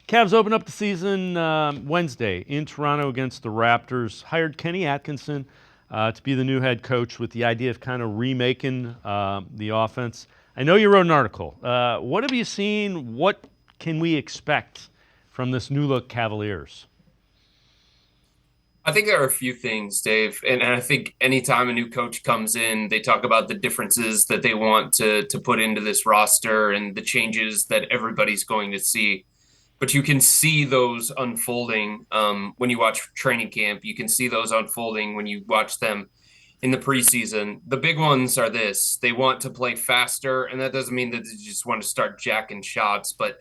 Cavs open up the season Wednesday in Toronto against the Raptors. Hired Kenny Atkinson to be the new head coach with the idea of kind of remaking the offense. I know you wrote an article. What have you seen? What can we expect from this new look Cavaliers? I think there are a few things, Dave, and I think anytime a new coach comes in, they talk about the differences that they want to put into this roster and the changes that everybody's going to see. But you can see those unfolding when you watch training camp. You can see those unfolding when you watch them in the preseason. The big ones are this: they want to play faster, and that doesn't mean that they just want to start jacking shots, but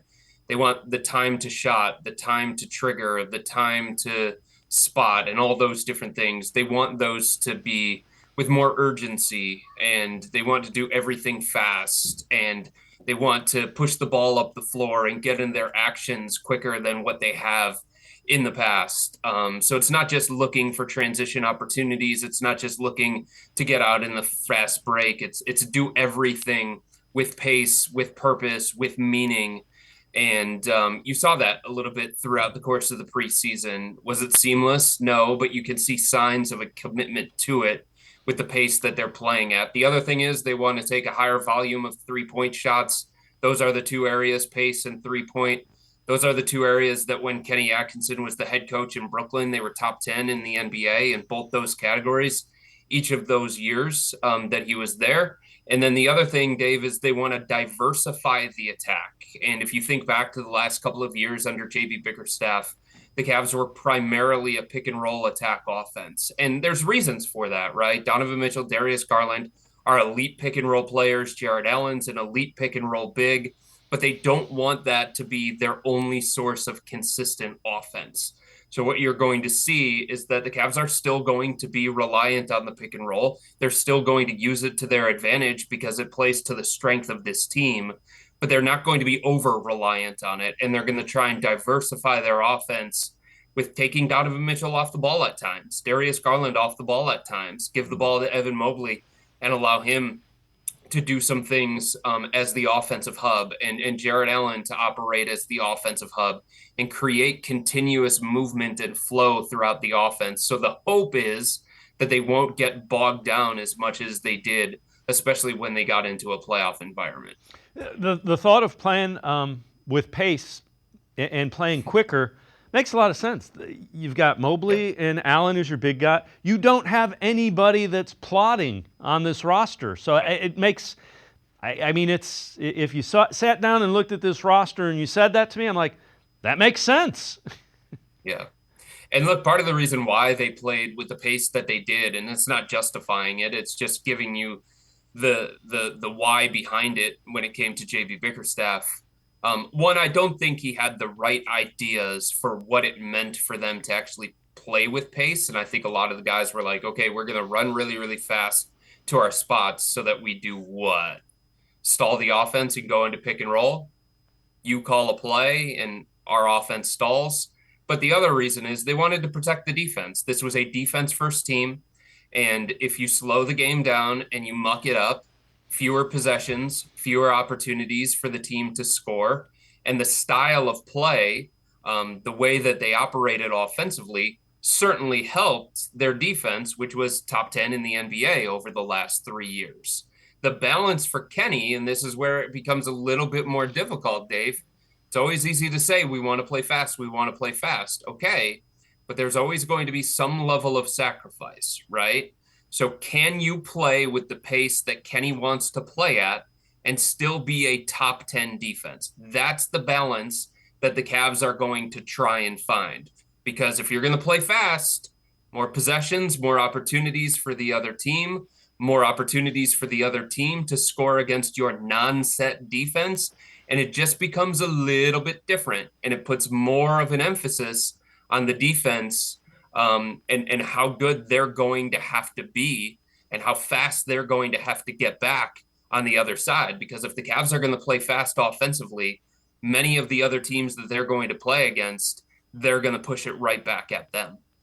they want the time to shot, the time to trigger, the time to spot, and all those different things. They want those to be with more urgency, and they want to do everything fast, and they want to push the ball up the floor and get in their actions quicker than what they have in the past. So it's not just looking for transition opportunities. It's not just looking to get out in the fast break. It's do everything with pace, with purpose, with meaning. And you saw that a little bit throughout the course of the preseason. Was it seamless? No, but you can see signs of a commitment to it with the pace that they're playing at. The other thing is they want to take a higher volume of 3-point shots. Those are the two areas, pace and 3-point. Those are the two areas that when Kenny Atkinson was the head coach in Brooklyn, they were top 10 in the NBA in both those categories, each of those years that he was there. And then the other thing, Dave, is they want to diversify the attack. And if you think back to the last couple of years under JB Bickerstaff, the Cavs were primarily a pick and roll attack offense. And there's reasons for that, right? Donovan Mitchell, Darius Garland are elite pick and roll players. Jared Allen's an elite pick and roll big, but they don't want that to be their only source of consistent offense. So what you're going to see is that the Cavs are still going to be reliant on the pick and roll. They're still going to use it to their advantage because it plays to the strength of this team, but they're not going to be over reliant on it. And they're going to try and diversify their offense with taking Donovan Mitchell off the ball at times, Darius Garland off the ball at times, give the ball to Evan Mobley and allow him to do some things as the offensive hub, and Jared Allen to operate as the offensive hub and create continuous movement and flow throughout the offense. So the hope is that they won't get bogged down as much as they did, especially when they got into a playoff environment. The thought of playing with pace and playing quicker makes a lot of sense. You've got Mobley and Allen as your big guy. You don't have anybody that's plotting on this roster. So it makes, I mean, it's, if you sat down and looked at this roster and you said that to me, I'm like, that makes sense. Yeah. And look, part of the reason why they played with the pace that they did, and it's not justifying it, it's just giving you the why behind it when it came to JB Bickerstaff. One, I don't think he had the right ideas for what it meant for them to actually play with pace. And I think a lot of the guys were like, okay, we're going to run really, really fast to our spots so that we do what? Stall the offense and go into pick and roll. You call a play and our offense stalls. But the other reason is they wanted to protect the defense. This was a defense first team. And if you slow the game down and you muck it up, fewer possessions, fewer opportunities for the team to score. And the style of play, the way that they operated offensively, certainly helped their defense, which was top 10 in the NBA over the last 3 years. The balance for Kenny, and this is where it becomes a little bit more difficult, Dave. It's always easy to say, we want to play fast, we want to play fast. Okay, but there's always going to be some level of sacrifice, right? So can you play with the pace that Kenny wants to play at and still be a top 10 defense? That's the balance that the Cavs are going to try and find. Because if you're going to play fast, more possessions, more opportunities for the other team, more opportunities for the other team to score against your non-set defense. And it just becomes a little bit different. And it puts more of an emphasis on the defense and how good they're going to have to be and how fast they're going to have to get back on the other side. Because if the Cavs are going to play fast offensively, many of the other teams that they're going to play against, they're going to push it right back at them.